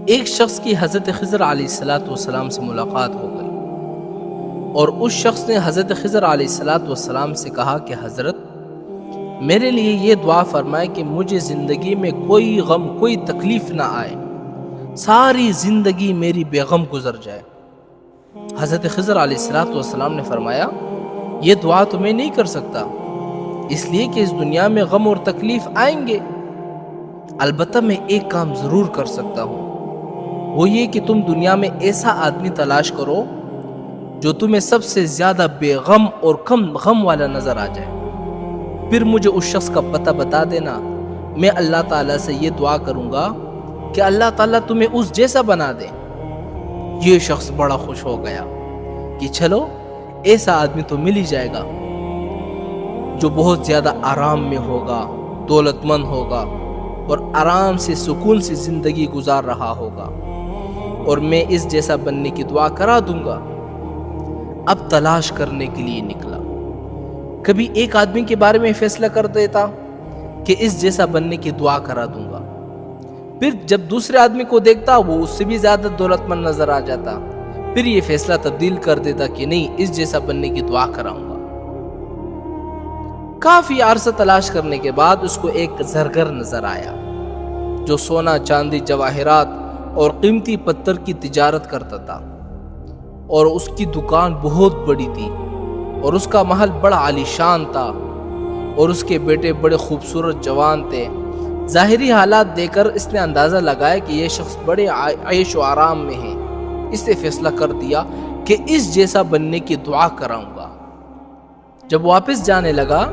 ایک شخص کی حضرت خضر علیہ السلام سے ملاقات ہو گئی اور اس شخص نے حضرت خضر علیہ السلام سے کہا کہ حضرت میرے لیے یہ دعا فرمائے کہ مجھے زندگی میں کوئی غم کوئی تکلیف نہ آئے، ساری زندگی میری بے غم گزر جائے۔ حضرت خضر علیہ السلام نے فرمایا یہ دعا تو میں نہیں کر سکتا، اس لیے کہ اس دنیا میں غم اور تکلیف آئیں گے، البتہ میں ایک کام ضرور کر سکتا ہوں، وہ یہ کہ تم دنیا میں ایسا آدمی تلاش کرو جو تمہیں سب سے زیادہ بے غم اور کم غم والا نظر آ جائے، پھر مجھے اس شخص کا پتہ بتا دینا، میں اللہ تعالیٰ سے یہ دعا کروں گا کہ اللہ تعالیٰ تمہیں اس جیسا بنا دے۔ یہ شخص بڑا خوش ہو گیا کہ چلو ایسا آدمی تو مل ہی جائے گا جو بہت زیادہ آرام میں ہوگا، دولت مند ہوگا اور آرام سے سکون سے زندگی گزار رہا ہوگا، اور میں اس جیسا بننے کی دعا کرا دوں گا۔ اب تلاش کرنے کے لیے نکلا، کبھی ایک آدمی کے بارے میں فیصلہ کر دیتا کہ اس جیسا بننے کی دعا کرا دوں گا، پھر جب دوسرے آدمی کو دیکھتا وہ اس سے بھی زیادہ دولت مند نظر آ جاتا، پھر یہ فیصلہ تبدیل کر دیتا کہ نہیں اس جیسا بننے کی دعا کراؤں گا۔ کافی عرصہ تلاش کرنے کے بعد اس کو ایک زرگر نظر آیا جو سونا چاندی جواہرات اور قیمتی پتھر کی تجارت کرتا تھا، اور اس کی دکان بہت بڑی تھی اور اس کا محل بڑا عالیشان تھا، اور اس کے بیٹے بڑے خوبصورت جوان تھے۔ ظاہری حالات دیکھ کر اس نے اندازہ لگایا کہ یہ شخص بڑے عیش و آرام میں ہے، اس نے فیصلہ کر دیا کہ اس جیسا بننے کی دعا کراؤں گا۔ جب واپس جانے لگا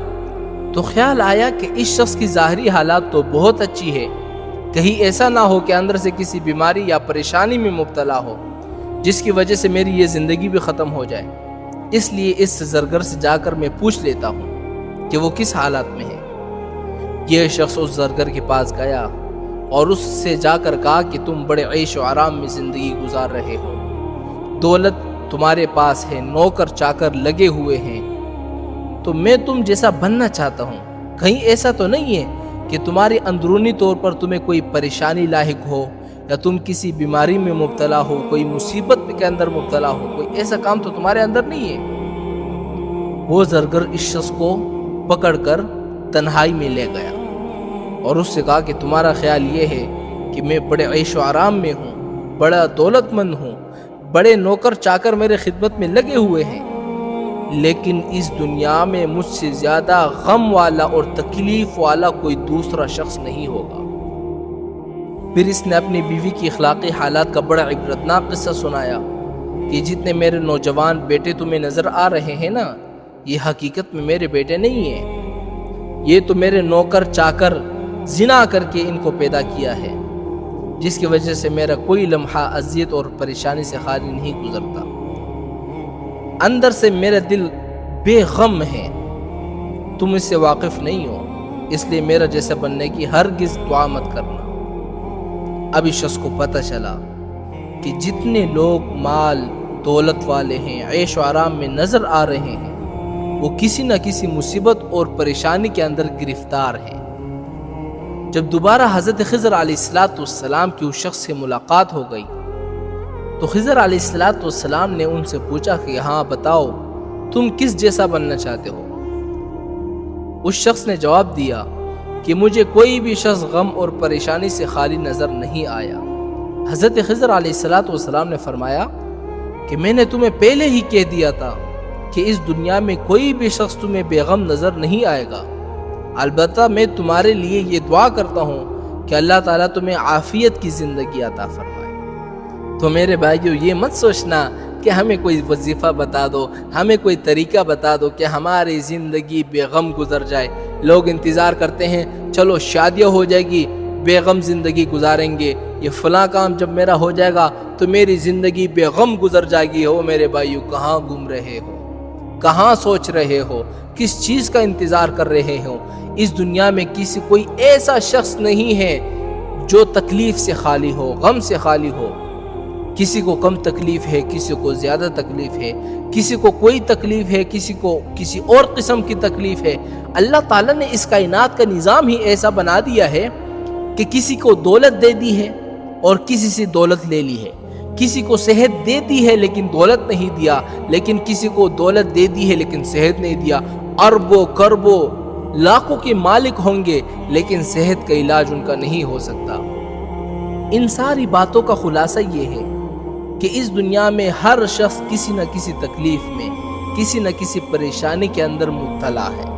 تو خیال آیا کہ اس شخص کی ظاہری حالات تو بہت اچھی ہے، کہیں ایسا نہ ہو کہ اندر سے کسی بیماری یا پریشانی میں مبتلا ہو جس کی وجہ سے میری یہ زندگی بھی ختم ہو جائے، اس لیے اس زرگر سے جا کر میں پوچھ لیتا ہوں کہ وہ کس حالات میں ہے۔ یہ شخص اس زرگر کے پاس گیا اور اس سے جا کر کہا کہ تم بڑے عیش و آرام میں زندگی گزار رہے ہو، دولت تمہارے پاس ہے، نوکر چاکر لگے ہوئے ہیں، تو میں تم جیسا بننا چاہتا ہوں، کہیں ایسا تو نہیں ہے کہ تمہاری اندرونی طور پر تمہیں کوئی پریشانی لاحق ہو یا تم کسی بیماری میں مبتلا ہو، کوئی مصیبت کے اندر مبتلا ہو، کوئی ایسا کام تو تمہارے اندر نہیں ہے۔ وہ زرگر اس شخص کو پکڑ کر تنہائی میں لے گیا اور اس سے کہا کہ تمہارا خیال یہ ہے کہ میں بڑے عیش و آرام میں ہوں، بڑا دولت مند ہوں، بڑے نوکر چاکر میرے خدمت میں لگے ہوئے ہیں، لیکن اس دنیا میں مجھ سے زیادہ غم والا اور تکلیف والا کوئی دوسرا شخص نہیں ہوگا۔ پھر اس نے اپنی بیوی کی اخلاقی حالات کا بڑا عبرتناک قصہ سنایا کہ جتنے میرے نوجوان بیٹے تمہیں نظر آ رہے ہیں نا، یہ حقیقت میں میرے بیٹے نہیں ہیں، یہ تو میرے نوکر چاکر زنا کر کے ان کو پیدا کیا ہے، جس کی وجہ سے میرا کوئی لمحہ اذیت اور پریشانی سے خالی نہیں گزرتا، اندر سے میرا دل بے غم ہے، تم اس سے واقف نہیں ہو، اس لیے میرا جیسا بننے کی ہرگز دعا مت کرنا۔ اب اس شخص کو پتہ چلا کہ جتنے لوگ مال دولت والے ہیں، عیش و آرام میں نظر آ رہے ہیں، وہ کسی نہ کسی مصیبت اور پریشانی کے اندر گرفتار ہیں۔ جب دوبارہ حضرت خضر علیہ السلام کی اس شخص سے ملاقات ہو گئی تو خضر علیہ السلام نے ان سے پوچھا کہ ہاں بتاؤ تم کس جیسا بننا چاہتے ہو؟ اس شخص نے جواب دیا کہ مجھے کوئی بھی شخص غم اور پریشانی سے خالی نظر نہیں آیا۔ حضرت خضر علیہ السلام نے فرمایا کہ میں نے تمہیں پہلے ہی کہہ دیا تھا کہ اس دنیا میں کوئی بھی شخص تمہیں بے غم نظر نہیں آئے گا، البتہ میں تمہارے لیے یہ دعا کرتا ہوں کہ اللہ تعالیٰ تمہیں عافیت کی زندگی عطا فرمائے۔ تو میرے بھائیو یہ مت سوچنا کہ ہمیں کوئی وظیفہ بتا دو، ہمیں کوئی طریقہ بتا دو کہ ہماری زندگی بے غم گزر جائے۔ لوگ انتظار کرتے ہیں چلو شادیاں ہو جائے گی، بے غم زندگی گزاریں گے، یہ فلاں کام جب میرا ہو جائے گا تو میری زندگی بے غم گزر جائے گی۔ ہو میرے بھائیو کہاں گم رہے ہو، کہاں سوچ رہے ہو، کس چیز کا انتظار کر رہے ہو؟ اس دنیا میں کوئی ایسا شخص نہیں ہے جو تکلیف سے خالی ہو، غم سے خالی ہو۔ کسی کو کم تکلیف ہے، کسی کو زیادہ تکلیف ہے، کسی کو کوئی تکلیف ہے، کسی کو کسی اور قسم کی تکلیف ہے۔ اللہ تعالیٰ نے اس کائنات کا نظام ہی ایسا بنا دیا ہے کہ کسی کو دولت دے دی ہے، اور کسی سے دولت لے لی ہے، کسی کو صحت دے دی ہے لیکن دولت نہیں دیا، لیکن کسی کو دولت دے دی ہے لیکن صحت نہیں دیا۔ اربوں کربوں لاکھوں کے مالک ہوں گے لیکن صحت کا علاج ان کا نہیں ہو سکتا۔ ان ساری باتوں کا خلاصہ یہ ہے کہ اس دنیا میں ہر شخص کسی نہ کسی تکلیف میں، کسی نہ کسی پریشانی کے اندر مبتلا ہے۔